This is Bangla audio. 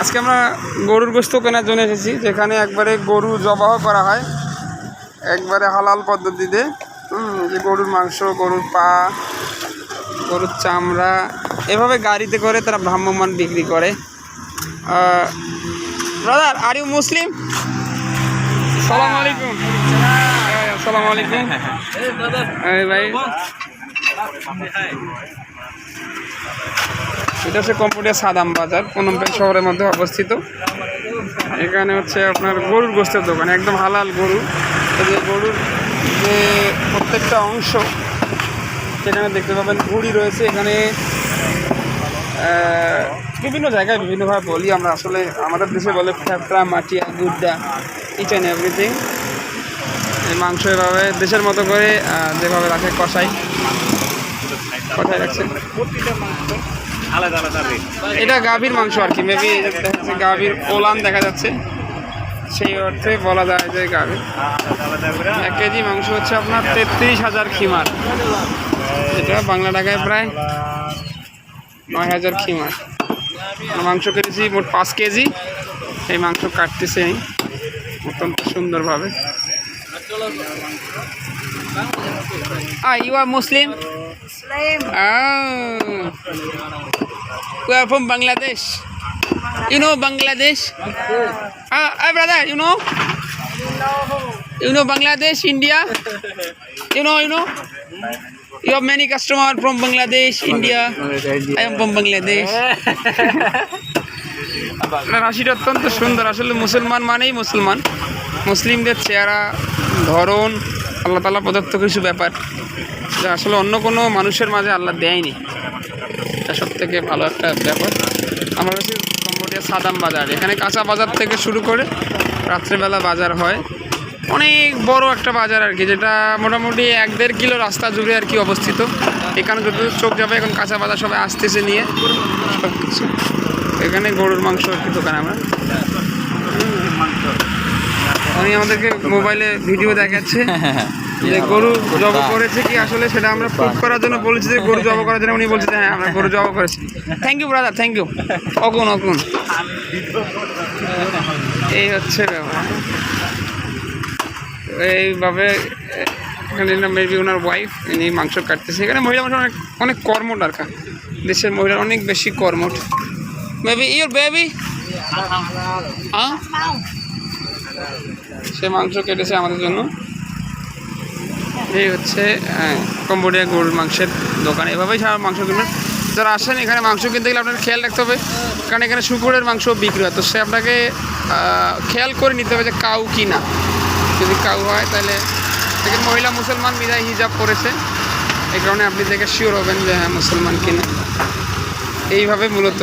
আজকে আমরা গরুর গোশত কেনার জন্য এসেছি, যেখানে একবারে গরু জবাহ করা হয় একবারে হালাল পদ্ধতিতে। যে গরুর মাংস, গরুর পা, গরুর চামড়া এভাবে গাড়িতে করে তারা ভ্রাম্যমাণ বিক্রি করে। Brother, are you Muslim? আসসালামু আলাইকুম। আসসালামু আলাইকুম ভাই। এটা হচ্ছে কম্বোডিয়া সাদাম বাজার, পনম পেন শহরের মধ্যে অবস্থিত। এখানে হচ্ছে আপনার গরুর গোশতের দোকান, একদম হালাল গরু। যে গরুর যে প্রত্যেকটা অংশ সেখানে দেখতে পাবেন ভুঁড়ি রয়েছে। এখানে বিভিন্ন জায়গায় বিভিন্নভাবে বলি আমরা, আসলে আমাদের দেশে বলে ফ্যাফড়া, Matia, Gudda, each and everything. এই মাংস এভাবে দেশের মতো করে যেভাবে রাখে কষাই রাখছে। এটা গাভীর মাংস আর কি, মেবি গাভীর ওলান দেখা যাচ্ছে, সেই অর্থে বলা যায় যে গাভীর। 1 কেজি মাংস হচ্ছে আপনার 33,000 খিমার, এটা বাংলা টাকায় প্রায় 9,000 খিমার। মাংস কেটেছি মোট 5 কেজি। এই মাংস কাটতেছে অত্যন্ত সুন্দরভাবে। You are Muslim? We are from Bangladesh. You know Bangladesh? Brother, you know? You know Bangladesh, India? You know? You have many customers from Bangladesh, India. I am from Bangladesh. রাশিটা অত্যন্ত সুন্দর। আসলে মুসলমান মানেই মুসলমান, মুসলিমদের চেহারা, ধরন, আল্লাহ তাআলা প্রদত্ত কিছু ব্যাপার যা আসলে অন্য কোনো মানুষের মাঝে আল্লাহ দেয়নি। এটা সব থেকে ভালো একটা ব্যাপার। আমরা হচ্ছে কম্বোডিয়া সাদাম বাজার, এখানে কাঁচা বাজার থেকে শুরু করে রাত্রেবেলা বাজার হয়। অনেক বড় একটা বাজার আর কি, যেটা মোটামুটি 1-1.5 কিলো রাস্তা জুড়ে আর কি অবস্থিত। এখানে যত চোখ যাবে এখন কাঁচা বাজার সবাই আসতেছে নিয়ে সব কিছু। এখানে গরুর মাংস আর কি দোকান। আমরা উনি আমাদেরকে মোবাইলে ভিডিও দেখাচ্ছে যে গরু জব করেছে কি, আসলে সেটা আমরা প্রুফ করার জন্য বলেছি যে গরু জব করার জন্য। উনি বলছে হ্যাঁ আমরা গরু জব করেছি। Thank you brother, thank you. অগুন এই হচ্ছে ব্যাপার। এইভাবে এখানে মেবি ওনার ওয়াইফ, ইনি মাংস কাটতেছে। এখানে মহিলা মানুষ অনেক কর্মঠ আর কি, দেশের মহিলার অনেক বেশি কর্মঠ। মেবি ইউর বেবি সে মাংস কেটেছে আমাদের জন্য। এই হচ্ছে কম্বোডিয়া গরুর মাংসের দোকান। এভাবেই সারা মাংস কিনবেন। যারা আসেন এখানে মাংস কিনতে গেলে আপনার খেয়াল রাখতে হবে, কারণ এখানে শুকুরের মাংস বিক্রি হয়, তো সে আপনাকে খেয়াল করে নিতে হবে যে কাউ কি না। যদি কাউ হয় তাহলে এখানে মহিলা মুসলমান বিদায় হিজাব পরেছে, এই কারণে আপনি দেখে শিওর হবেন যে হ্যাঁ মুসলমান কিনা। এইভাবে মূলত